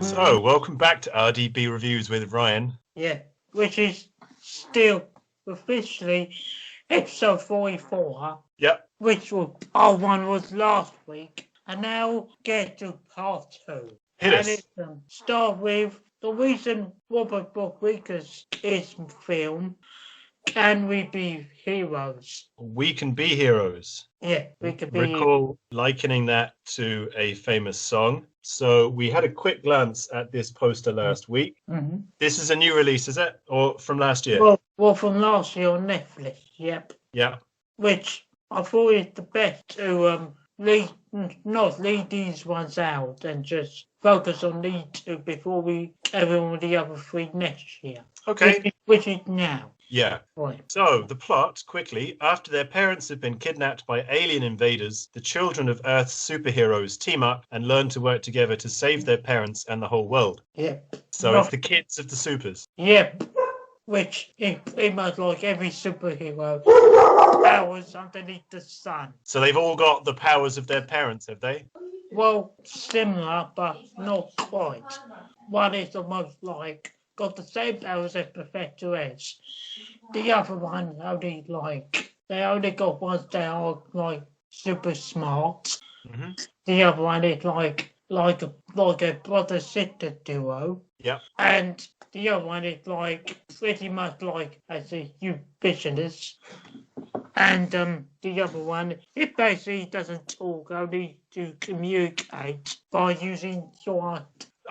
So, welcome back to RDB Reviews with Ryan. Yeah, which is still officially episode 44. Yep. Which was our one was last week, and now get to part 2. Hit us. It start with the recent Robert Rodriguez kids film. Can we be heroes? We can be heroes. Yeah, we can be. Recall likening that to a famous song. So we had a quick glance at this poster last week. Mm-hmm. This is a new release, is it? Or from last year? Well, from last year on Netflix, yep. Yeah. Which I thought is the best to not lead these ones out and just focus on these two before we carry on with the other 3 next year. Okay. Which is now. Yeah. Right. So, the plot, quickly. After their parents have been kidnapped by alien invaders, the children of Earth's superheroes team up and learn to work together to save their parents and the whole world. Yep. So, it's the kids of the supers. Yep. Which is pretty much like every superhero. Powers underneath the sun. So, they've all got the powers of their parents, have they? Well, similar, but not quite. One is almost got the same powers as Professor X. The other one they only got ones that are super smart. Mm-hmm. The other one is like a brother sister duo. Yeah. And the other one is pretty much as a ubiquitous. And the other one, it basically doesn't talk, only to communicate by using your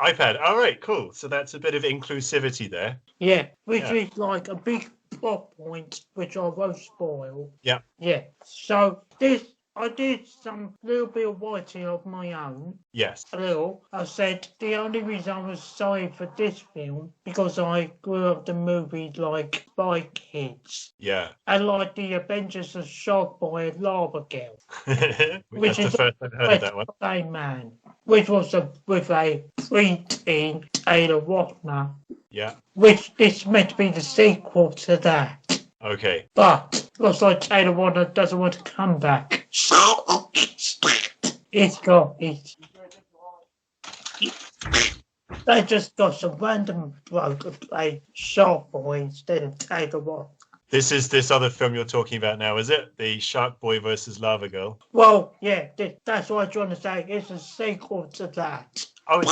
iPad. All right, cool. So that's a bit of inclusivity there. Yeah, which is a big plot point, which I won't spoil. Yeah. Yeah. So I did some little bit of writing of my own. Yes. A little. I said the only reason I was sorry for this film because I grew up the movie Spy Kids. Yeah. And the Adventures of Shark Boy and Lava Girl. Which is the first I've heard of that one. Same man. Which was with a preteen Taylor Lautner. Yeah. Which is meant to be the sequel to that. Okay. But looks like Taylor Lautner doesn't want to come back. They just got some random bloke to play Shark Boy instead of Taylor Lautner. This is this other film you're talking about now, is it? The Shark Boy versus Lava Girl? Well, yeah, that's what I'm trying to say. It's a sequel to that. Oh,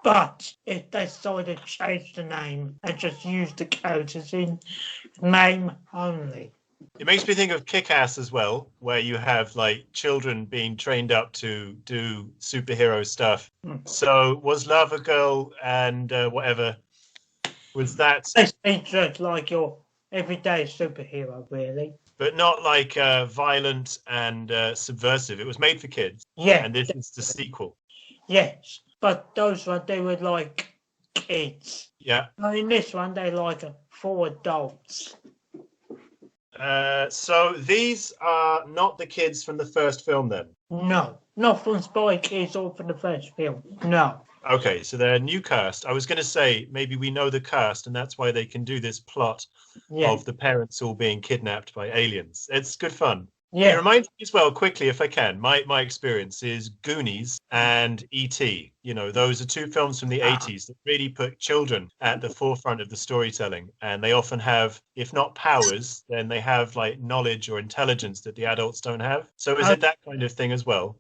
But if they decided to change the name and just use the characters in name only. It makes me think of Kick-Ass as well, where you have children being trained up to do superhero stuff. So was Lava Girl and whatever, was that... It's just like your everyday superhero, really. But not violent and subversive. It was made for kids. Yeah. And this is the sequel. Yes. But those ones, they were kids. Yeah. In this one, they're for adults. So these are not the kids from the first film then? No. Not from Spy Kids or from the first film. No. Okay, so they're a new cast. I was going to say, maybe we know the cast, and that's why they can do this plot of the parents all being kidnapped by aliens. It's good fun. Yeah. It reminds me as well, quickly, if I can, my experience is Goonies and E.T. Those are 2 films from the 80s that really put children at the forefront of the storytelling. And they often have, if not powers, then they have knowledge or intelligence that the adults don't have. So is it that kind of thing as well?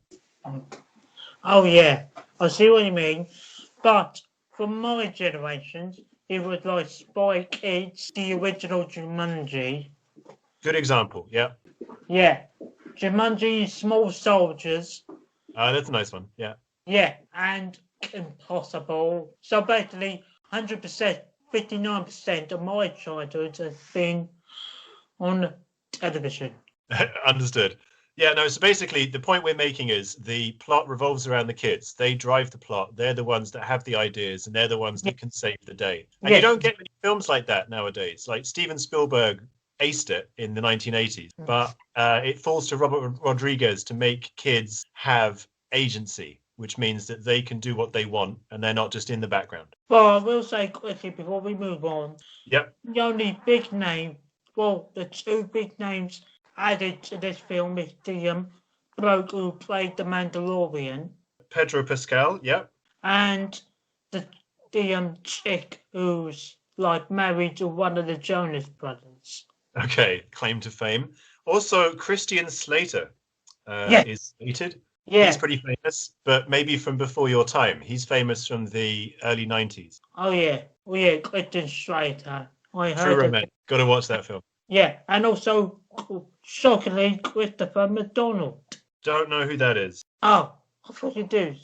Oh, yeah. I see what you mean. But for my generation, it was Spy Kids, the original Jumanji. Good example, yeah. Yeah. Jumanji, Small Soldiers. That's a nice one, yeah. Yeah, and Impossible. So basically, 100%, 59% of my childhood has been on television. Understood. Yeah, no, so basically the point we're making is the plot revolves around the kids. They drive the plot. They're the ones that have the ideas, and they're the ones that can save the day. And you don't get many films like that nowadays. Steven Spielberg aced it in the 1980s, but it falls to Robert Rodriguez to make kids have agency, which means that they can do what they want and they're not just in the background. Well, I will say quickly before we move on, Yep. the only big name, well, the 2 big names added to this film is the bloke who played the Mandalorian Pedro Pascal, yep. and the chick who's like married to one of the Jonas brothers. Okay, claim to fame. Also, Christian Slater Yeah, is slated. yeah. He's pretty famous, but maybe from before your time. He's famous from the early 90s. Oh yeah, oh yeah, Christian Slater. I True heard of Romance. Got to watch that film. Yeah, and also shockingly Christopher McDonald. Don't know who that is. Oh, I thought you do.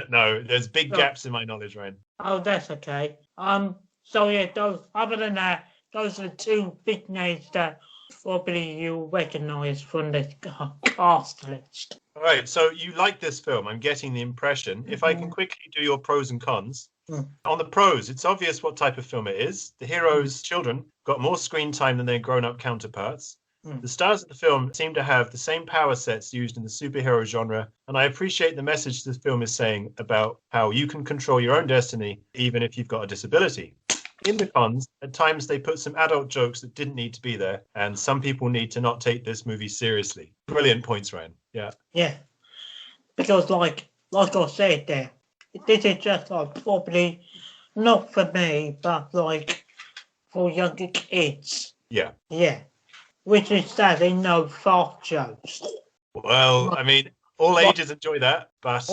No, there's big Oh. gaps in my knowledge, Ryan. Oh, that's okay. So yeah, those. Other than that, those are the two big names that probably you recognise from the cast list. All right, so you like this film. I'm getting the impression. If I can quickly do your pros and cons. On the pros, it's obvious what type of film it is. The heroes' children got more screen time than their grown-up counterparts. The stars of the film seem to have the same power sets used in the superhero genre, and I appreciate the message this film is saying about how you can control your own destiny, even if you've got a disability. In the cons, at times they put some adult jokes that didn't need to be there, and some people need to not take this movie seriously. Brilliant points, Ryan. Yeah. Yeah, because like I said there, this is just like probably not for me, but like for younger kids. Yeah. Yeah. Which is sadly no fart jokes. Well, I mean, all ages enjoy that, but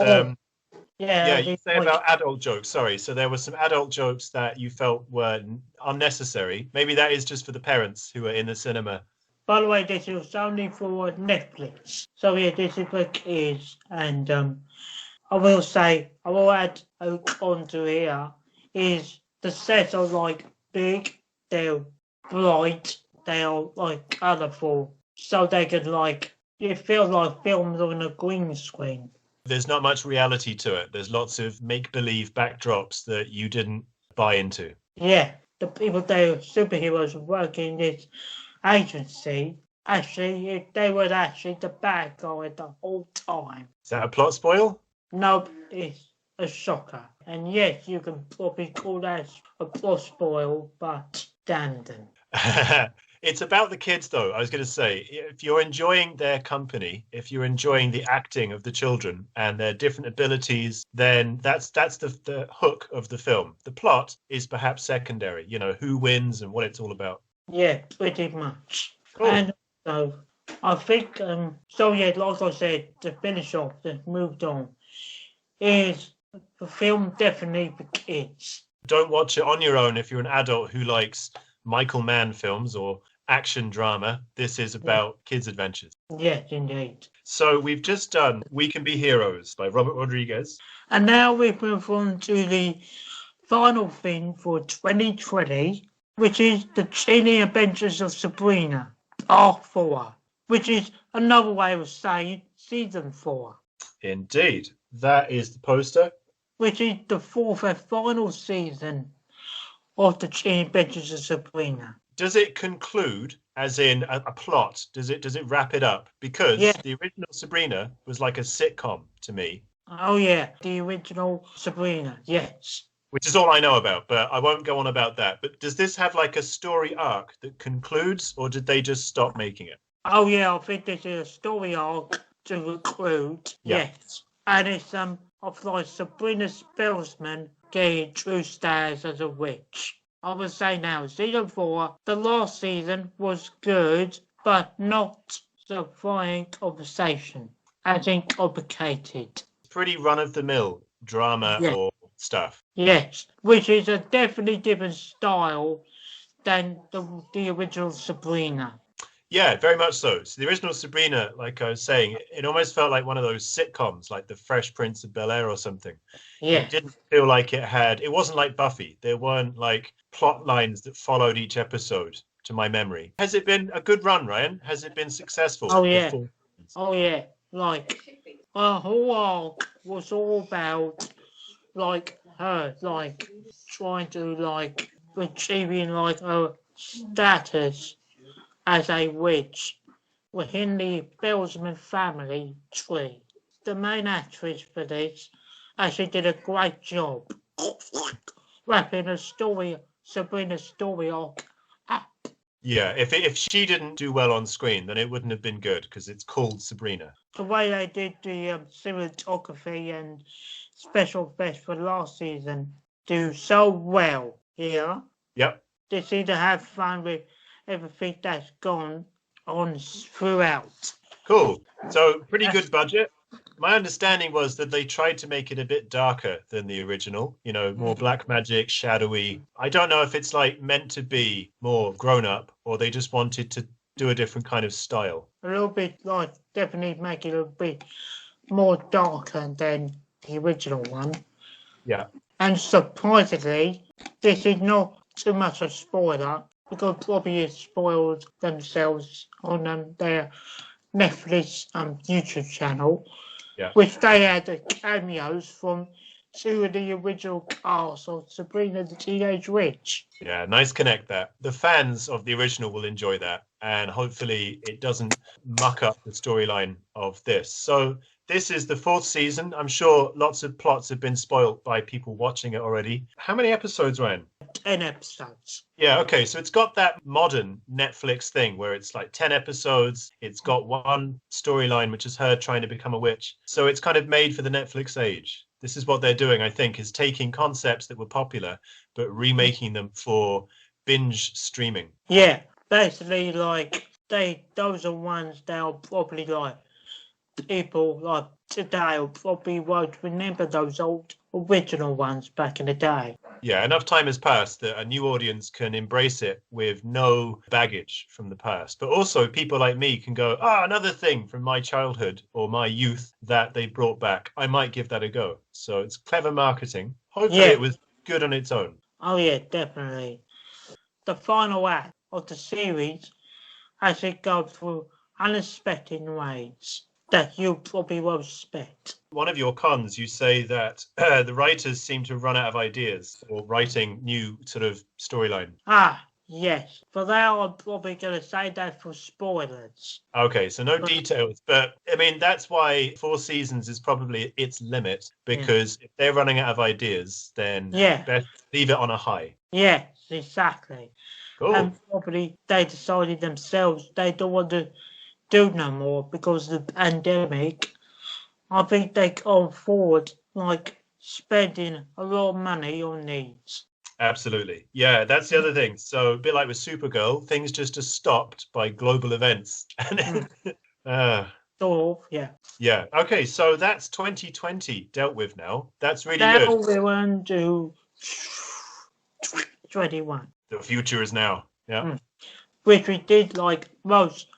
yeah, you say about adult jokes. Sorry, so there were some adult jokes that you felt were unnecessary. Maybe that is just for the parents who are in the cinema. By the way, this is only for Netflix. So yeah, this is for kids, and I will add onto here is the sets are like big, they're bright, they are like colourful, so they can like it feels like filmed on a green screen. There's not much reality to it. There's lots of make-believe backdrops that you didn't buy into. Yeah, the people that are superheroes working in this agency, actually, they were actually the bad guy the whole time. Is that a plot spoil? No, it's a shocker. And yes, you can probably call that a plot spoil, but damn them. It's about the kids, though. I was going to say, if you're enjoying their company, if you're enjoying the acting of the children and their different abilities, then that's the hook of the film. The plot is perhaps secondary, who wins and what it's all about. Yeah, pretty much. Cool. And so I think, so yeah, like I said, to finish off, to moved on, is the film definitely for kids. Don't watch it on your own if you're an adult who likes Michael Mann films or action drama. This is about kids' adventures. Yes, indeed. So we've just done We Can Be Heroes by Robert Rodriguez. And now we move on to the final thing for 2020, which is The Chilling Adventures of Sabrina, Part 4, which is another way of saying Season 4. Indeed. That is the poster. Which is the fourth and final season of The Chilling Adventures of Sabrina. Does it conclude, as in a plot? Does it wrap it up? Because the original Sabrina was like a sitcom to me. Oh yeah, the original Sabrina, yes. Which is all I know about, but I won't go on about that. But does this have like a story arc that concludes, or did they just stop making it? Oh yeah, I think there's a story arc to conclude, yes. And it's of like Sabrina Spellsman getting true status as a witch. I would say now, season 4, the last season was good, but not the fine conversation, as in complicated. Pretty run-of-the-mill drama or stuff. Yes, which is a definitely different style than the original Sabrina. Yeah, very much so. So the original Sabrina, like I was saying, it almost felt like one of those sitcoms, like The Fresh Prince of Bel-Air or something. Yeah. It didn't feel like it wasn't like Buffy. There weren't like plot lines that followed each episode, to my memory. Has it been a good run, Ryan? Has it been successful? Oh, yeah. Oh, yeah. Like, her whole arc was all about, like, her, like, trying to, like, achieving, like, her status as a witch within the Bellsman family tree. The main actress for this actually did a great job wrapping Sabrina's story arc up Yeah, if she didn't do well on screen, then it wouldn't have been good because it's called Sabrina. The way they did the cinematography and special effects for last season do so well here. Yep. They seem to have fun with everything that's gone on throughout. Cool. So pretty good budget. My understanding was that they tried to make it a bit darker than the original, you know, more black magic, shadowy. I don't know if it's like meant to be more grown up or they just wanted to do a different kind of style. A little bit like definitely make it a bit more darker than the original one. Yeah. And surprisingly, this is not too much a spoiler because probably it spoiled themselves on their Netflix YouTube channel. Yeah. Which they had the cameos from two of the original cast of Sabrina the Teenage Witch. Yeah, nice connect there. The fans of the original will enjoy that, and hopefully it doesn't muck up the storyline of this. So this is the 4th season. I'm sure lots of plots have been spoilt by people watching it already. How many episodes, Ryan? 10 episodes. Yeah, okay. So it's got that modern Netflix thing where it's like 10 episodes. It's got one storyline, which is her trying to become a witch. So it's kind of made for the Netflix age. This is what they're doing, I think, is taking concepts that were popular, but remaking them for binge streaming. Yeah, basically, like, those are ones they'll probably like. People like today probably won't remember those old original ones back in the day. Yeah, enough time has passed that a new audience can embrace it with no baggage from the past. But also people like me can go, another thing from my childhood or my youth that they brought back. I might give that a go. So it's clever marketing. Hopefully it was good on its own. Oh yeah, definitely. The final act of the series as it goes through unexpected ways that you probably won't expect. One of your cons, you say that the writers seem to run out of ideas for writing new sort of storyline. Yes. For now, I'm probably going to say that for spoilers. Okay, so no details. But, I mean, that's why 4 seasons is probably its limit. Because if they're running out of ideas, then best leave it on a high. Yes, exactly. Cool. And probably they decided themselves they don't want to do no more because of the pandemic. I think they can't afford like spending a lot of money on these. Absolutely. Yeah, that's the other thing. So a bit like with Supergirl, things just are stopped by global events. And then, Yeah. Okay, so that's 2020 dealt with now. That's really good. Now we're on to 21. The future is now. Yeah. Which we did like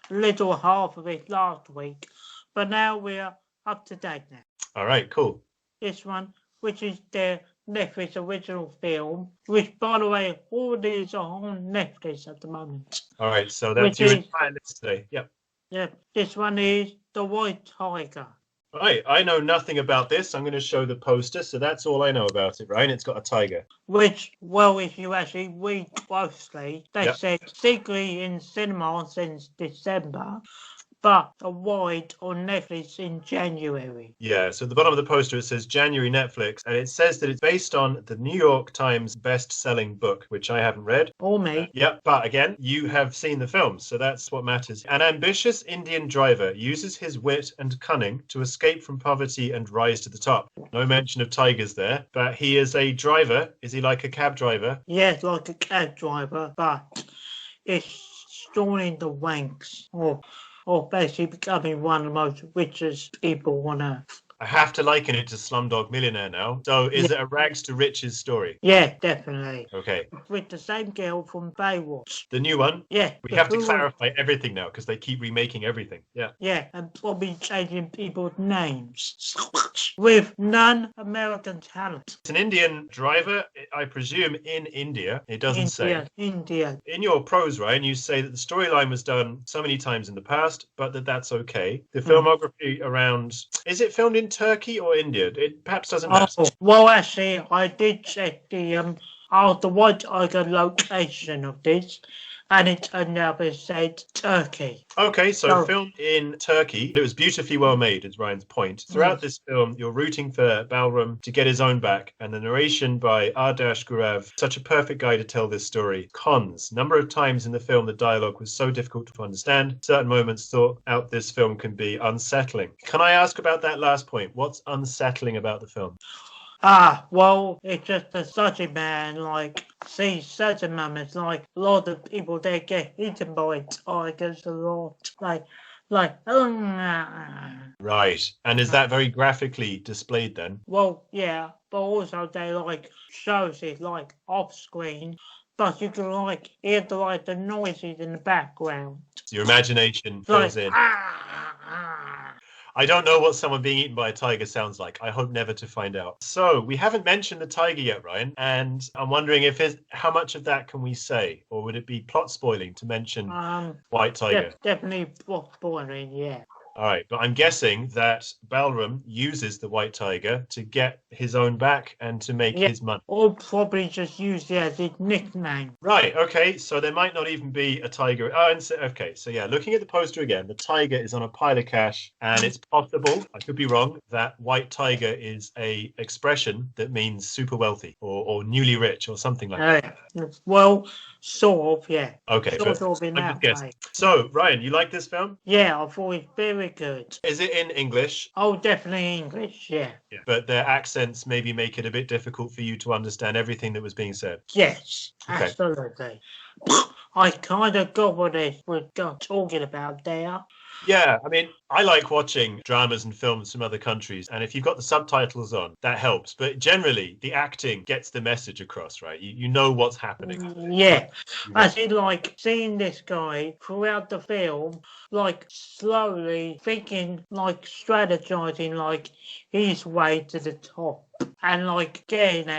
little half of it last week, but now we're up to date now. All right, cool. This one, which is their Netflix original film, which by the way, all of these are on Netflix at the moment. All right, so that's your entire list today. Yep. Yeah, this one is The White Tiger. Right, I know nothing about this. I'm going to show the poster, so that's all I know about it, right? It's got a tiger. Which, well, if you actually read closely, they said secretly in cinema since December, but a wide on Netflix in January. Yeah, so at the bottom of the poster it says January Netflix, and it says that it's based on the New York Times best-selling book, which I haven't read. Or me. But again, you have seen the film, so that's what matters. An ambitious Indian driver uses his wit and cunning to escape from poverty and rise to the top. No mention of tigers there, but he is a driver. Is he like a cab driver? Yes, like a cab driver, but it's storing the Winx, or basically becoming one of the most richest people on earth. I have to liken it to Slumdog Millionaire now. So is it a rags to riches story? Yeah, definitely. Okay. With the same girl from Baywatch. The new one? Yeah. We have to clarify everything now because they keep remaking everything. Yeah. Yeah, and probably changing people's names. With non-American talent. It's an Indian driver, I presume, in India. It doesn't say. India. In your prose, Ryan, you say that the storyline was done so many times in the past, but that's okay. The filmography around... Is it filmed in Turkey or India? It perhaps doesn't matter. Well, actually, I did check the White Tiger location of this, and it turned out it said Turkey. Okay, so filmed in Turkey. It was beautifully well made, is Ryan's point. Throughout this film, you're rooting for Balram to get his own back, and the narration by Ardash Gurav, such a perfect guy to tell this story. Cons. Number of times in the film the dialogue was so difficult to understand. Certain moments throughout this film can be unsettling. Can I ask about that last point? What's unsettling about the film? Well, it's just a such a man, like, see certain moments, like, a lot of people, they get eaten by tigers a lot, like, right. And is that very graphically displayed then? Well, yeah, but also they, like, shows it, like, off screen, but you can, like, hear the noises in the background. So your imagination fills in. I don't know what someone being eaten by a tiger sounds like. I hope never to find out. So we haven't mentioned the tiger yet, Ryan, and I'm wondering how much of that can we say, or would it be plot spoiling to mention white tiger? Definitely plot spoiling, yeah. All right, but I'm guessing that Balram uses the white tiger to get his own back and to make his money. Or probably just use it as his nickname. Right, okay, so there might not even be a tiger. Looking at the poster again, the tiger is on a pile of cash, and it's possible, I could be wrong, that white tiger is a expression that means super wealthy or newly rich or something like that. Well, sort of, yeah. Okay, sort of in that way. So, Ryan, you like this film? Yeah, I thought it's very good. Is it in English? Oh, definitely English, yeah. But their accents maybe make it a bit difficult for you to understand everything that was being said. Yes, absolutely. I kind of got what they were talking about there. Yeah, I mean, I like watching dramas and films from other countries, and if you've got the subtitles on, that helps. But generally, the acting gets the message across, right? You know what's happening. Yeah, I see, like, seeing this guy throughout the film, like, slowly thinking, like, strategizing, like, his way to the top. And, like, getting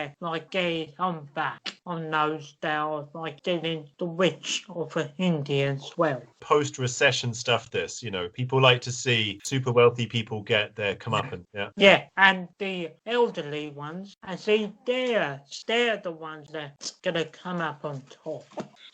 on back on those down, like, getting the rich of India as well. Post-recession stuff, this, people like to see super wealthy people get their comeuppance. Yeah, and the elderly ones, I see they're the ones that's gonna come up on top.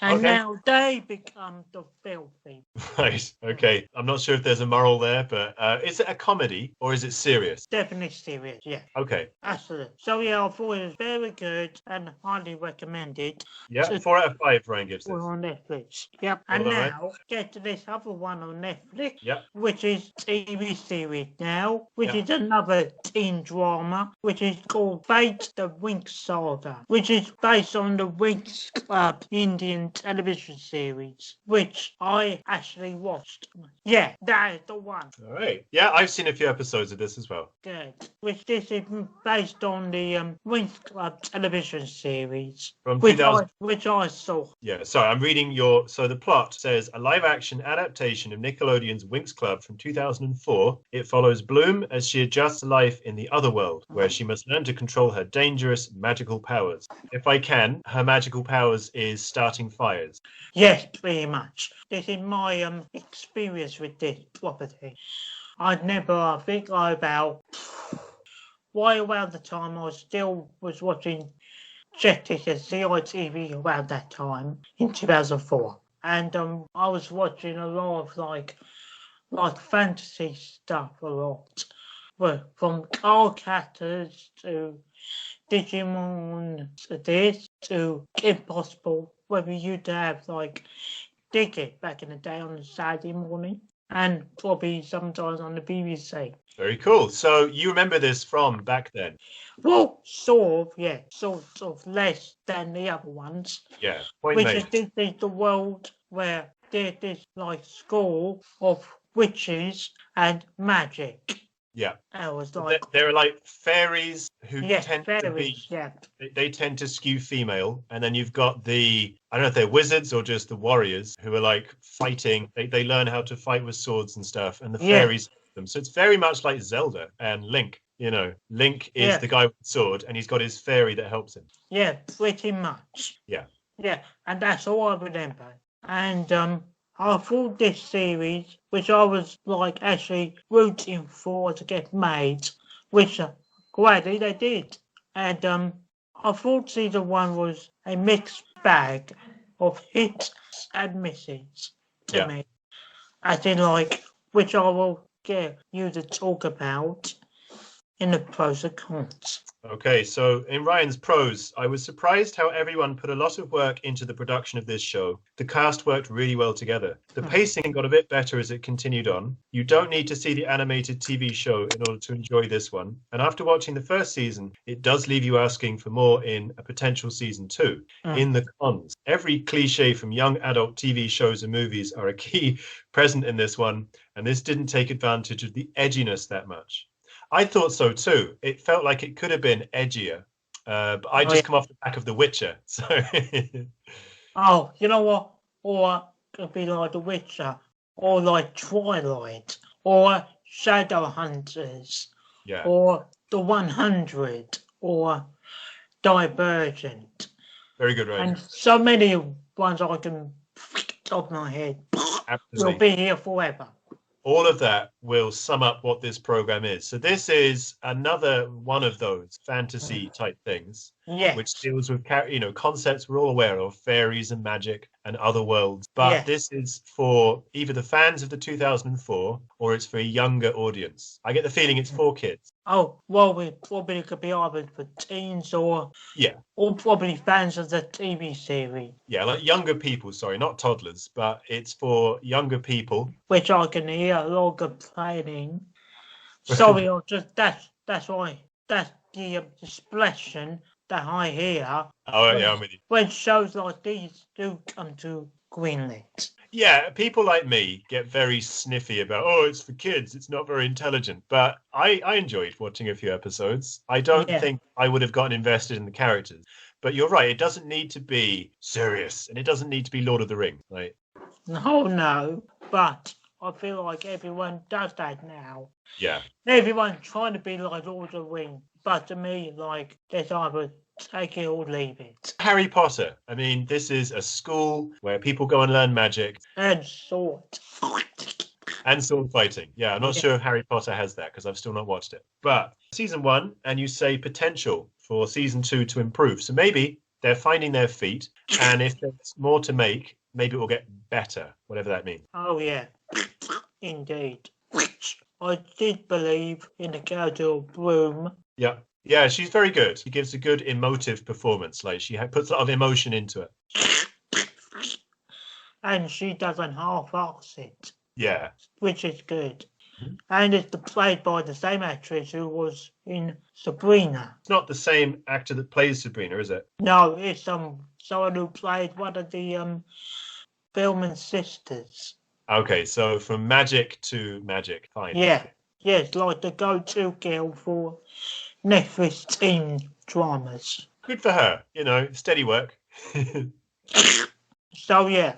And now they become the filthy. Right, okay. I'm not sure if there's a moral there, but is it a comedy or is it serious? Definitely serious, yeah. Okay. Absolutely. So yeah, I thought it was very good and highly recommended. Yeah, 4 out of 5 Ryan gives this. On Netflix. Yep. And now get to this other one on Netflix. Yep. Which is TV series now, which is another teen drama, which is called Fate the Winx Saga, which is based on the Winx Club Indian television series, which I actually watched. Yeah, that is the one. All right. Yeah, I've seen a few episodes of this as well. Good. Which this is based on the Winx Club television series, from which I saw. Yeah, sorry, I'm reading so the plot says a live-action adaptation of Nickelodeon's Winx Club from 2004. It follows Bloom as she adjusts to life in the other world, where she must learn to control her dangerous magical powers. If I can, her magical powers is starting fires. Yes, pretty much. This is my experience with this property. I'd never, I think about around the time I was watching Jetix and CITV around that time in 2004. And I was watching a lot of like fantasy stuff a lot. Well, from car characters to Digimon to this to Impossible, whether you'd have like Digit back in the day on a Saturday morning. And probably sometimes on the BBC. Very cool. So you remember this from back then? Well, sort of, yeah. Sort of less than the other ones. Yeah, Which is the world where there's this like school of witches and magic. Yeah. I was like, there are like fairies who tend to be. Yeah. They tend to skew female, and then you've got I don't know if they're wizards or just the warriors who are like fighting. They learn how to fight with swords and stuff, and the fairies help them. So it's very much like Zelda and Link. Link is the guy with the sword, and he's got his fairy that helps him. Yeah, pretty much. Yeah. Yeah, and that's all I remember. And I thought this series, which I was like actually rooting for to get made, which gladly they did. And I thought season 1 was a mixed bag, of hits and misses to me. As in, like, which I will get you to talk about in the pros and cons. Okay, so in Ryan's pros, I was surprised how everyone put a lot of work into the production of this show. The cast worked really well together. The pacing got a bit better as it continued on. You don't need to see the animated TV show in order to enjoy this one. And after watching the first season, it does leave you asking for more in a potential season 2. In the cons, every cliche from young adult TV shows and movies are a key present in this one, and this didn't take advantage of the edginess that much. I thought so too. It felt like it could have been edgier, but I just come off the back of The Witcher. So, oh, you know what? Or it could be like The Witcher, or like Twilight, or Shadowhunters, or The 100, or Divergent. Very good, right? And so many ones I can top of my head. Absolutely. Will be here forever. All of that will sum up what this program is. So this is another one of those fantasy type things, which deals with concepts we're all aware of, fairies and magic and other worlds. But this is for either the fans of the 2004 or it's for a younger audience. I get the feeling it's for kids. Oh, well, it probably could be either for teens or probably fans of the TV series. Yeah, like younger people, sorry, not toddlers, but it's for younger people. Which I can hear a lot of complaining. Sorry, that's why, that's the expression that I hear. Oh, yeah, I'm with you. When shows like these do come to greenlit. Yeah, people like me get very sniffy about, it's for kids, it's not very intelligent. But I enjoyed watching a few episodes. I don't think I would have gotten invested in the characters. But you're right, it doesn't need to be serious, and it doesn't need to be Lord of the Rings, right? No, but I feel like everyone does that now. Yeah. Everyone's trying to be like Lord of the Rings. But to me, like, there's either take it or leave it. Harry Potter. I mean, this is a school where people go and learn magic. And sword. And sword fighting. Yeah, I'm not sure if Harry Potter has that because I've still not watched it. But season 1, and you say potential for season 2 to improve. So maybe they're finding their feet. And if there's more to make, maybe it will get better, whatever that means. Oh, yeah. Indeed. I did believe in the character of Bloom. Yeah. Yeah, she's very good. She gives a good emotive performance. Like, she puts a lot of emotion into it. And she doesn't half-ass it. Yeah. Which is good. And it's played by the same actress who was in Sabrina. It's not the same actor that plays Sabrina, is it? No, it's someone who played one of the Billman sisters. Okay, so from magic to magic. Fine. Yeah. Yes, like the go-to girl for Netflix teen dramas. Good for her. Steady work. So, yeah.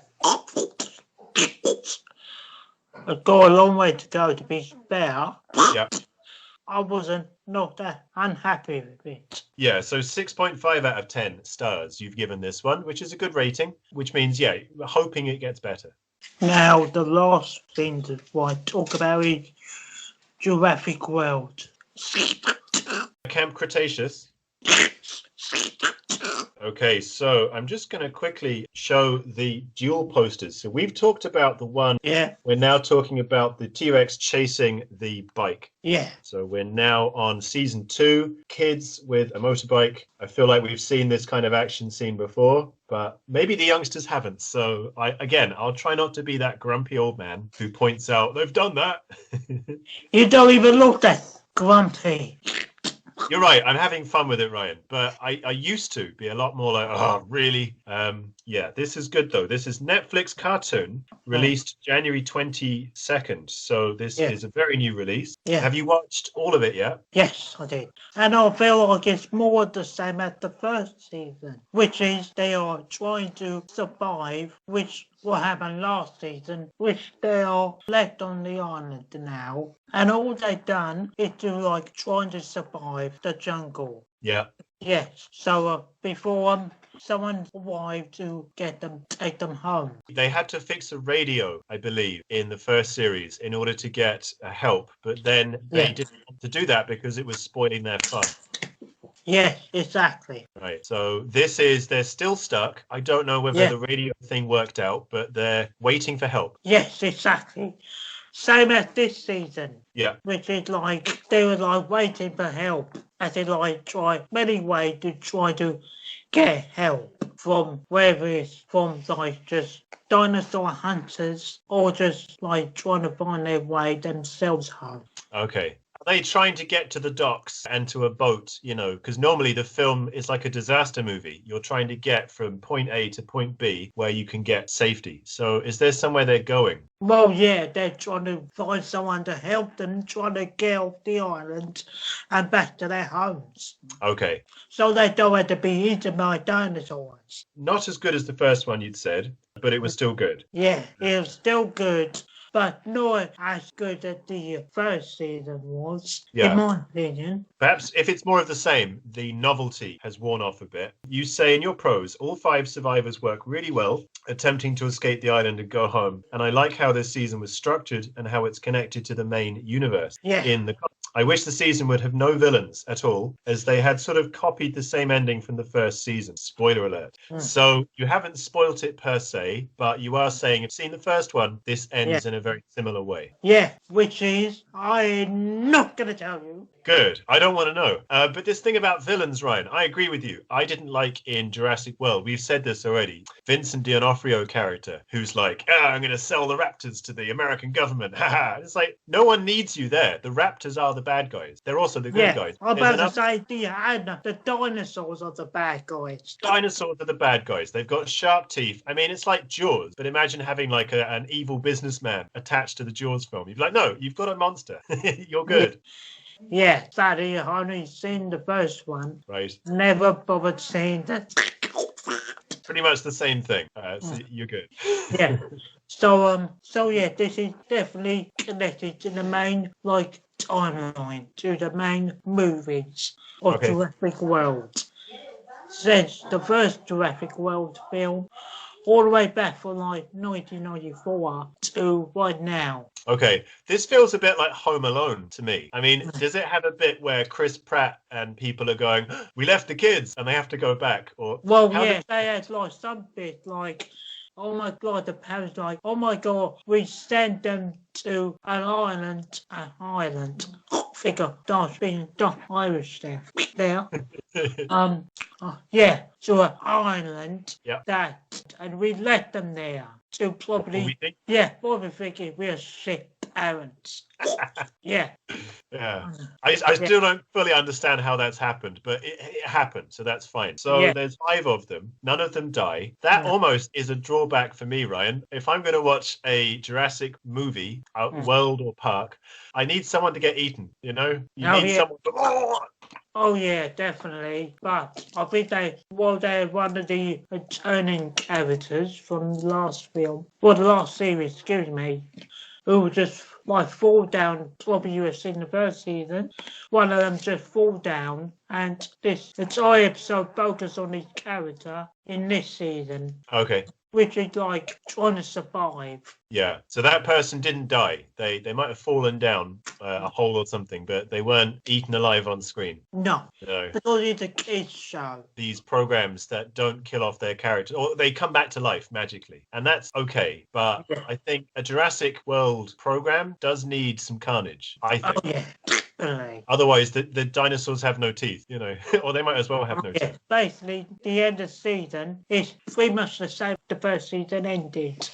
I've got a long way to go to be fair. Yeah. I wasn't not that unhappy with it. Yeah, so 6.5 out of 10 stars you've given this one, which is a good rating, which means, we're hoping it gets better. Now, the last thing that I talk about is Jurassic World. Camp Cretaceous. Okay, so I'm just going to quickly show the dual posters. So we've talked about the one. Yeah. We're now talking about the T-Rex chasing the bike. Yeah. So we're now on season 2, kids with a motorbike. I feel like we've seen this kind of action scene before, but maybe the youngsters haven't. So I'll try not to be that grumpy old man who points out, they've done that. You don't even look that grumpy. You're right. I'm having fun with it, Ryan. But I used to be a lot more like, oh, really? This is good, though. This is Netflix cartoon released January 22nd. So this is a very new release. Yeah. Have you watched all of it yet? Yes, I did. And I feel like it's more the same as the first season, which is they are trying to survive, which what happened last season, which they are left on the island now. And all they've done is to trying to survive the jungle. Yeah. Yes. So before someone arrived to take them home. They had to fix a radio, I believe, in the first series in order to get help. But then they didn't want to do that because it was spoiling their fun. Yes, exactly. Right. So they're still stuck. I don't know whether the radio thing worked out, but they're waiting for help. Yes, exactly. Same as this season. Yeah. Which is like, they were like waiting for help. As they like try many ways to try to get help from whether it's from like just dinosaur hunters or just like trying to find their way themselves home. Okay. Are they trying to get to the docks and to a boat, because normally the film is like a disaster movie. You're trying to get from point A to point B where you can get safety. So is there somewhere they're going? Well, yeah, they're trying to find someone to help them, trying to get off the island and back to their homes. Okay. So they don't have to be eaten by dinosaurs. Not as good as the first one you'd said, but it was still good. Yeah, it was still good, but not as good as the first season was, in my opinion. Perhaps if it's more of the same, the novelty has worn off a bit. You say in your prose, all 5 survivors work really well, attempting to escape the island and go home. And I like how this season was structured and how it's connected to the main universe. I wish the season would have no villains at all, as they had sort of copied the same ending from the first season. Spoiler alert. So you haven't spoilt it per se, but you are saying, if you've seen the first one, this ends in a very similar way. Yeah, which is, I'm not going to tell you. Good. I don't want to know. But this thing about villains, Ryan, I agree with you. I didn't like in Jurassic World, we've said this already, Vincent D'Onofrio character, who's like, I'm going to sell the raptors to the American government. It's like, no one needs you there. The raptors are the bad guys. They're also the good guys. I'm about to say, the dinosaurs are the bad guys. Dinosaurs are the bad guys. They've got sharp teeth. I mean, it's like Jaws, but imagine having like an evil businessman attached to the Jaws film. You'd be like, no, you've got a monster. You're good. Yeah, sadly, I've only seen the first one. Right. Never bothered seeing that. Pretty much the same thing. So you're good. Yeah. So yeah, this is definitely connected to the main timeline, to the main movies of Jurassic World. Since the first Jurassic World film, all the way back from 1994 to right now. Okay, this feels a bit like Home Alone to me. I mean, does it have a bit where Chris Pratt and people are going, we left the kids and they have to go back? Or they had some bit oh my God, the parents oh my God, we send them to an island. Figure, being Irish there. To an island and we let them there to probably thinking we're shit parents. I still don't fully understand how that's happened, but it happened, so that's fine. So there's 5 of them, none of them die. That almost is a drawback for me, Ryan. If I'm going to watch a Jurassic movie, world or park, I need someone to get eaten, you need someone to... Oh yeah, definitely. But I think they're one of the returning characters from the last film, the last series, excuse me, who just fall down. Probably you have seen the first season. One of them just fall down, and this entire episode focuses on his character in this season. Okay. Which is trying to survive. Yeah, so that person didn't die. They might have fallen down a hole or something, but they weren't eaten alive on screen. No, because it's a kids show. These programs that don't kill off their characters, or they come back to life magically, and that's okay. But I think a Jurassic World program does need some carnage, I think. Oh yeah. Otherwise, the dinosaurs have no teeth, or they might as well have no teeth. Basically, the end of the season is pretty much the same the first season ended.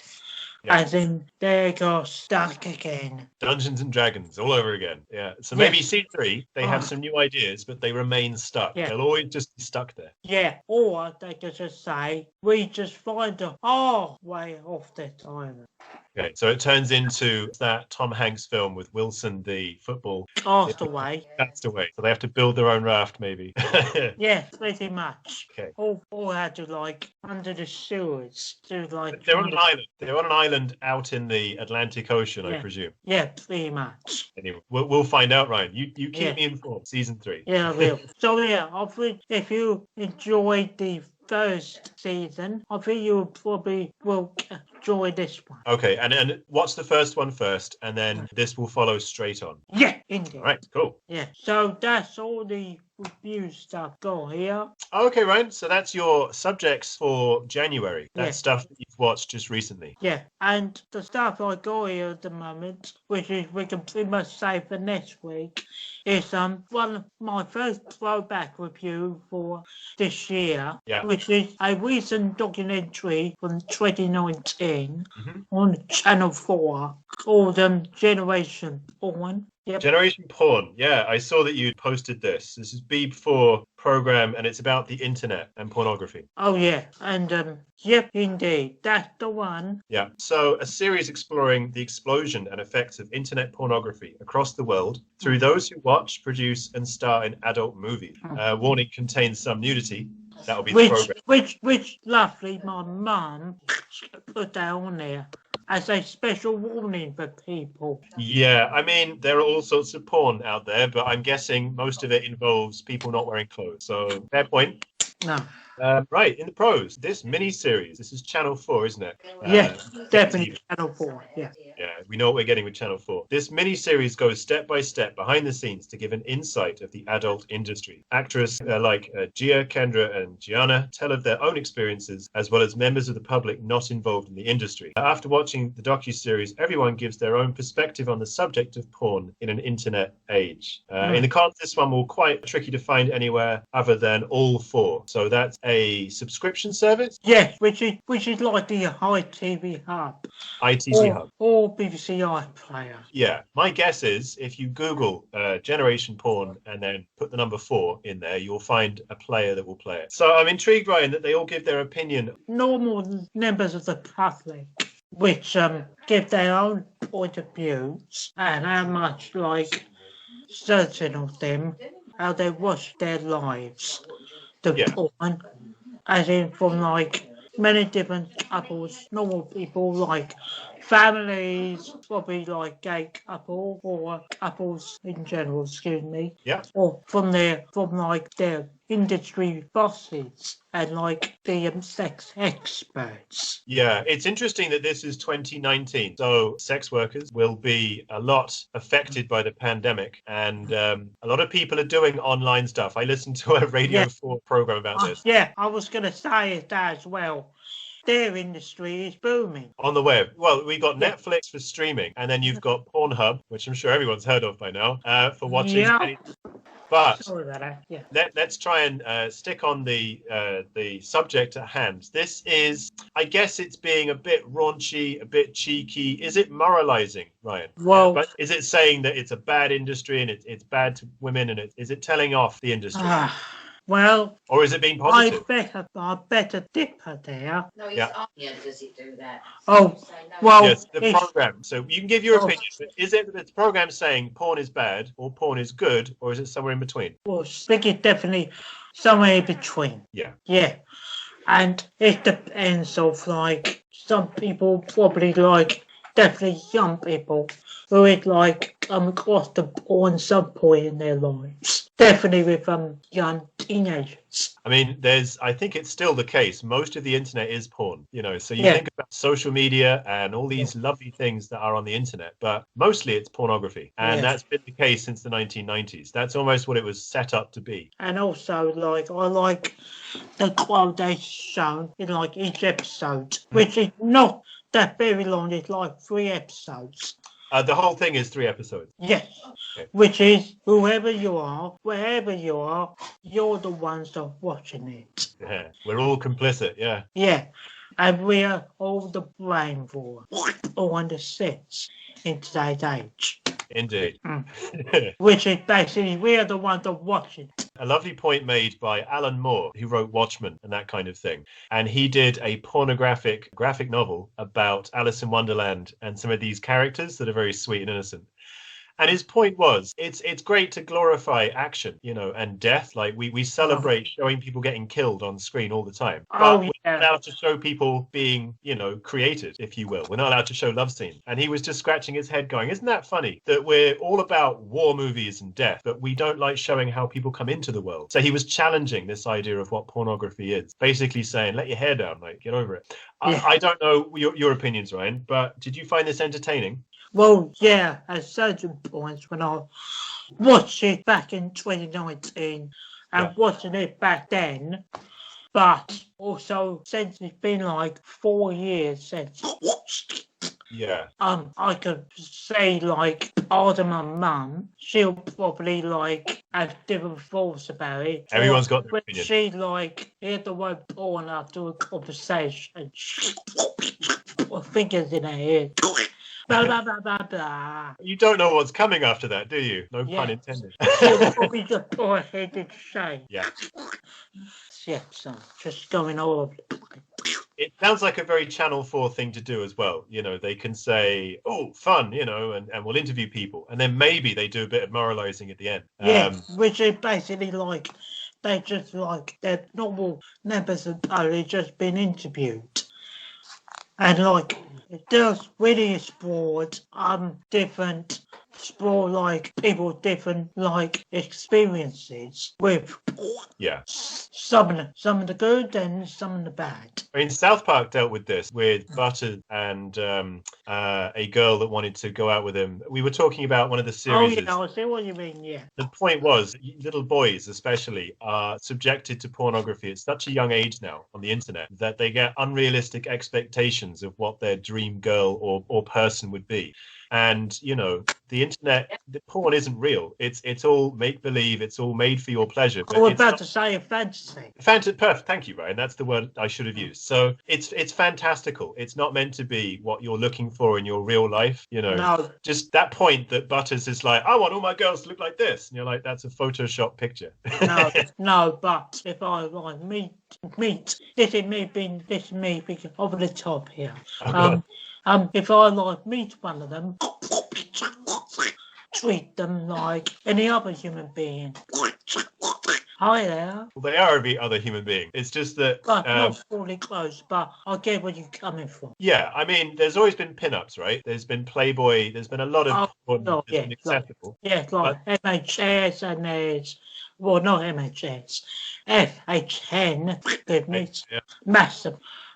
As in, they got stuck again. Dungeons and Dragons, all over again. Yeah. So maybe Season 3, they have some new ideas, but they remain stuck. Yeah. They'll always just be stuck there. Yeah. Or they could just say, we just find our way off the island. Okay, so it turns into that Tom Hanks film with Wilson, the football. Castaway. Castaway. So they have to build their own raft, maybe. Yeah, pretty much. Okay. All had to under the sewers. They're on an island. They're on an island out in the Atlantic Ocean, I presume. Yeah, pretty much. Anyway, we'll find out, Ryan. You keep me informed. Season 3. Yeah, I will. So I think if you enjoyed the first season, I think you probably will enjoy this one. Okay, and what's the first one first, and then this will follow straight on. Yeah, indeed. All right, cool. Yeah, so that's all the review stuff got here. Okay, Ryan. So that's your subjects for January. That's stuff that you've watched just recently. Yeah, and the stuff I got here at the moment, which is we can pretty much say for next week, is one of my first throwback review for this year, which is a recent documentary from 2019 on Channel 4 called Generation Porn. Yep. Generation Porn. Yeah, I saw that you posted this. This is B4 program, and it's about the internet and pornography. Oh, yeah. And, yep, indeed. That's the one. Yeah. So a series exploring the explosion and effects of internet pornography across the world through those who watch, produce, and star in adult movies. Warning contains some nudity. That'll be the program. Which lovely, my mum put that on there as a special warning for people. Yeah, I mean, there are all sorts of porn out there, but I'm guessing most of it involves people not wearing clothes. So, fair point. No. Right, in the pros, this mini-series, this is Channel 4, isn't it? Yeah, definitely Channel 4, yeah. Yeah, we know what we're getting with Channel 4. This mini-series goes step by step behind the scenes to give an insight of the adult industry. Actors like Gia, Kendra, and Gianna tell of their own experiences, as well as members of the public not involved in the industry. After watching the docu-series, everyone gives their own perspective on the subject of porn in an internet age. In the cards, this one will quite tricky to find anywhere other than All 4. So that's a subscription service? Yes, which is like the ITV Hub. ITV Hub. Or BBC iPlayer. Yeah. My guess is if you Google Generation Porn and then put the number 4 in there, you'll find a player that will play it. So I'm intrigued, Ryan, that they all give their opinion. Normal members of the public, which give their own point of views and how much, like, certain of them, how they watch their lives. Porn, as in from like many different couples, normal people, like families, probably like gay couple or couples in general, excuse me. Yeah. Or from like their industry bosses and like the sex experts. Yeah, it's interesting that this is 2019. So sex workers will be a lot affected by the pandemic, and a lot of people are doing online stuff. I listened to a Radio 4 program about this. Yeah, I was going to say that as well. Their industry is booming. On the web. Well, we've got Netflix for streaming, and then you've got Pornhub, which I'm sure everyone's heard of by now, for watching. Yeah. But sorry about that. Yeah. Let's try and stick on the subject at hand. This is, I guess it's being a bit raunchy, a bit cheeky. Is it moralizing, Ryan? Well, but is it saying that it's a bad industry and it's bad to women, and is it telling off the industry? Well, or is it being positive? I better differ there. No, he's asking, does he do that? Oh, well, yes, the program. So you can give your opinion. But is it the program saying porn is bad or porn is good, or is it somewhere in between? Well, I think it's definitely somewhere in between. Yeah. Yeah, and it depends of like some people probably like definitely young people who would like come across the porn some point in their lives. Definitely with young teenagers. I mean, I think it's still the case. Most of the internet is porn, so you think about social media and all these lovely things that are on the internet, but mostly it's pornography. And that's been the case since the 1990s. That's almost what it was set up to be. And also, like, I like the quality shown in like each episode, which is not that very long. It's like 3 episodes. The whole thing is 3 episodes. Yes. Okay. Which is, whoever you are, wherever you are, you're the ones that are watching it. Yeah. We're all complicit, yeah. Yeah. And we are all the blame for it. All under sits in today's age. Indeed. Which is basically, we are the ones that watch it. A lovely point made by Alan Moore, who wrote Watchmen and that kind of thing. And he did a pornographic graphic novel about Alice in Wonderland and some of these characters that are very sweet and innocent. And his point was, it's great to glorify action, and death. Like we celebrate showing people getting killed on screen all the time. But we're not allowed to show people being, created, if you will. We're not allowed to show love scenes. And he was just scratching his head going, isn't that funny that we're all about war movies and death, but we don't like showing how people come into the world? So he was challenging this idea of what pornography is, basically saying, let your hair down, like, get over it. Yeah. I don't know your opinions, Ryan, but did you find this entertaining? Well, yeah, at certain points when I watched it back in 2019 and watching it back then, but also since it's been like 4 years since I watched it. Yeah. I could say like pardon my mum, she'll probably like have different thoughts about it. Everyone's got their opinion. She like heard the word porn after a conversation. Or fingers in her head. Blah, blah, blah, blah, blah. You don't know what's coming after that, do you? No pun intended. She'll probably just poor-headed shame. Yeah. Yeah, so just going all over the place. It sounds like a very Channel 4 thing to do as well. They can say, oh, fun, and we'll interview people. And then maybe they do a bit of moralizing at the end. Yeah, which is basically like, they just like, they're normal members of they've just been interviewed. And like, it does really explore different like people with different like experiences with some of the good and some of the bad. I mean, South Park dealt with this with Butters and a girl that wanted to go out with him. We were talking about one of the series. Oh yeah, I see what you mean. Yeah. The point was, little boys especially are subjected to pornography at such a young age now on the internet that they get unrealistic expectations of what their dream girl or person would be. And the internet, the porn isn't real. It's all make believe. It's all made for your pleasure. I was about to say a fantasy. Perfect. Thank you, Ryan. That's the word I should have used. So it's fantastical. It's not meant to be what you're looking for in your real life. No. Just that point that Butters is like, I want all my girls to look like this, and you're like, that's a Photoshop picture. No. But if I like meet, this is me being over the top here. If I like meet one of them, treat them like any other human being. Hi there. Well, they are every other human being. It's just that... But not fully close, but I get where you're coming from. Yeah, I mean, there's always been pin-ups, right? There's been Playboy, there's been a lot of porn that's been accessible. Like MHS and there's... Well, not MHS. FHN, goodness. Yeah.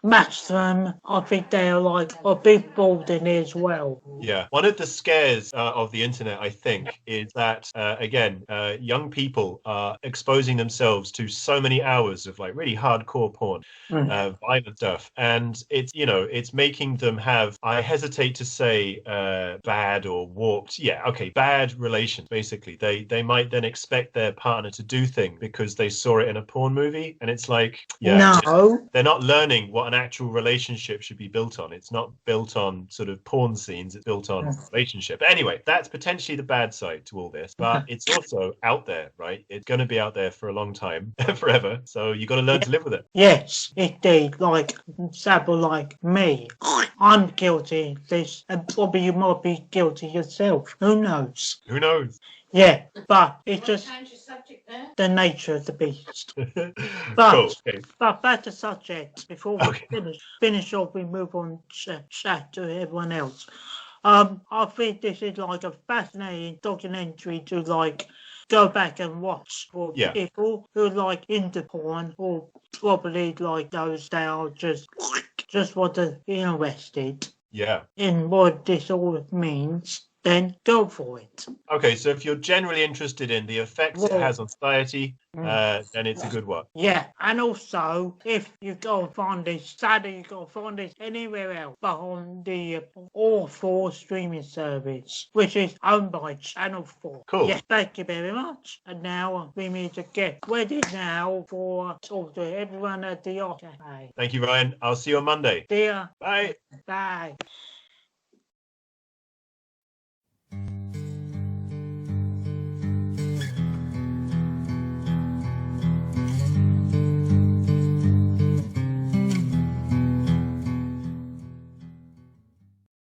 Maximum, I think they're like a big folding as well. Yeah. One of the scares of the internet, I think, is that, again, young people are exposing themselves to so many hours of like really hardcore porn, violent stuff. And it's making them have, I hesitate to say bad or warped. Yeah, okay, bad relations, basically. They might then expect their partner to do things because they saw it in a porn movie. And it's like, they're not learning what an actual relationship should be built on. It's not built on sort of porn scenes. It's built on relationship. But anyway, that's potentially the bad side to all this. But it's also out there, right? It's going to be out there for a long time, forever. So you got to learn to live with it. Yes, indeed. Like, example, like me, I'm guilty of this, and probably you might be guilty yourself. Who knows? Who knows? Yeah, but it's just the nature of the beast. But, cool. Okay. But back to subject. Before we finish off, we move on to chat to everyone else. I think this is like a fascinating documentary to like go back and watch for people who are like into porn or probably like those that are just want to be interested in what this all means. Then go for it. Okay, so if you're generally interested in the effects it has on society, then it's a good one. Yeah, and also, if you go and find this, sadly you go find this anywhere else but on the All 4 streaming service, which is owned by Channel 4. Cool. Yes, thank you very much. And now we need to get ready now for talk to everyone at the Cafe. Thank you, Ryan. I'll see you on Monday. See ya. Bye. Bye.